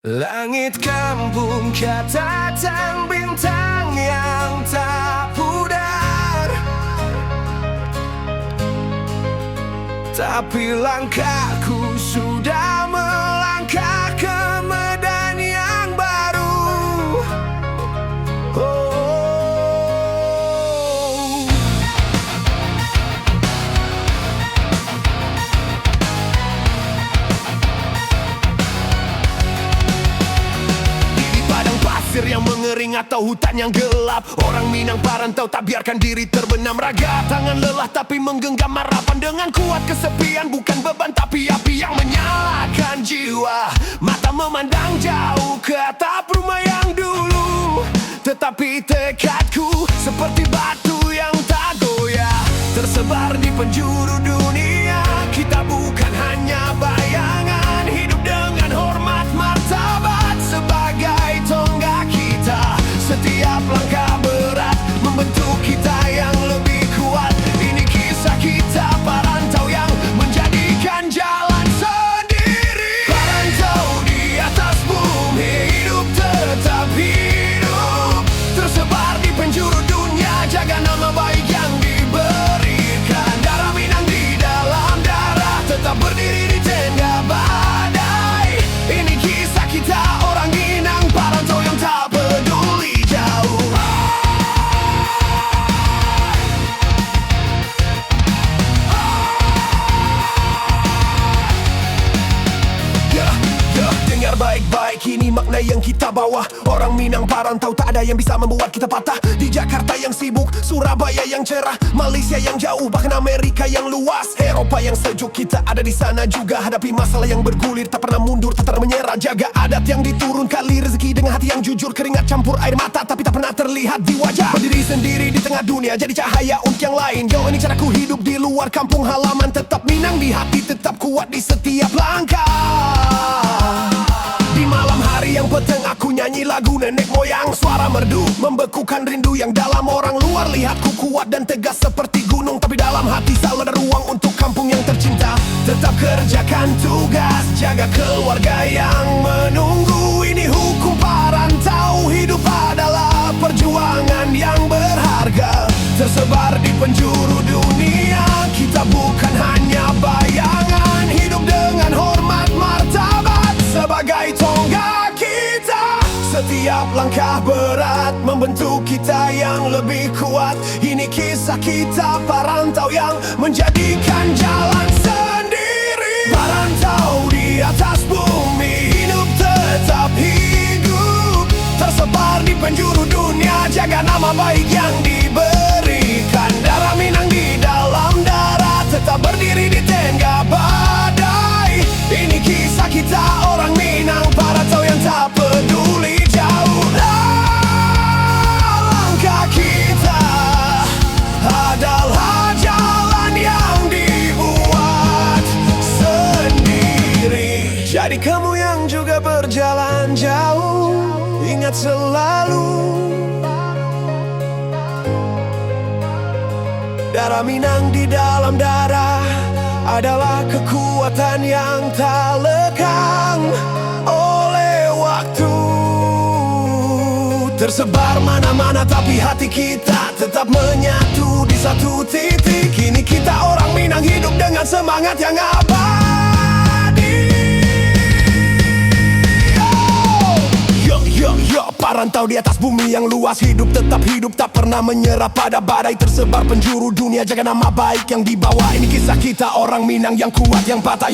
Langit kampung catatan bintang yang tak pudar, tapi langkahku sudah melangkah ke medan yang baru. Oh. Yang mengering atau hutan yang gelap, orang Minang Parantau tak biarkan diri terbenam. Raga tangan lelah tapi menggenggam harapan. Dengan kuat kesepian bukan beban tapi api yang menyalakan jiwa. Mata memandang jauh ke atap rumah yang dulu, tetapi tekadku seperti batu yang tak goyah. Tersebar di penjuru dunia, kita bukan hanya bayangan. Hidup dengan hormat martabat sebagai tonggak kita. Setiap langkah berat membentuk kita yang lebih kuat. Ini kisah kita parantau yang menjadikan jalan sendiri. Parantau di atas bumi, hidup tetap hidup. Tersebar di penjuru dunia, jaga nama baik yang diberikan. Darah Minang di dalam darah, tetap berdiri di tenda badai. Ini kisah kita orang Minang Parantau yang tak peduli jauh. Dengar baik-baik, ini makna yang kita bawa. Orang Minang Parantau tak ada yang bisa membuat kita patah. Di Jakarta yang sibuk, Surabaya yang cerah, Malaysia yang jauh, bahkan Amerika yang luas, Eropa yang sejuk, kita ada di sana juga. Hadapi masalah yang bergulir, tak pernah mundur, tak pernah menyerah. Jaga adat yang diturun, kali rezeki dengan hati yang jujur. Keringat campur air mata, tapi tak pernah terlihat di wajah. Berdiri sendiri di tengah dunia, jadi cahaya untuk yang lain. Yo, ini caraku hidup di luar kampung halaman. Tetap Minang di hati, tetap kuat di setiap langkah. Di malam hari yang petang aku nyanyi lagu nenek moyang. Suara merdu membekukan rindu yang dalam. Orang luar lihatku kuat dan tegas seperti gunung, tapi dalam hati selalu ada ruang untuk kampung yang tercinta. Tetap kerjakan tugas, jaga keluarga yang menunggu. Ini hukum parantau, hidup adalah perjuangan yang berharga. Tersebar di penjuru dunia, kita bukan hanya bayangan. Hidup dengan hormat martabat sebagai tonggak kita. Setiap langkah berat membentuk kita yang lebih kuat. Ini kisah kita parantau yang menjadikan jalan sendiri. Parantau di atas bumi, hidup tetap hidup. Tersebar di penjuru dunia, jaga nama baik yang diberikan. Darah Minang di dalam darah, tetap berdiri di tengah badai. Ini kisah kita orang Minang Parantau yang tak peduli jauh. Langkah kita adalah jalan yang dibuat sendiri. Jadi kamu yang juga berjalan jauh, ingat selalu, darah Minang di dalam darah adalah kekuatan yang tak lekang oleh waktu. Tersebar mana-mana tapi hati kita tetap menyatu di satu titik. Kini kita orang Minang hidup dengan semangat yang abadi. Yo, parantau di atas bumi yang luas. Hidup tetap hidup, tak pernah menyerah pada badai. Tersebar penjuru dunia, jaga nama baik yang dibawa. Ini kisah kita orang Minang yang kuat, yang patah.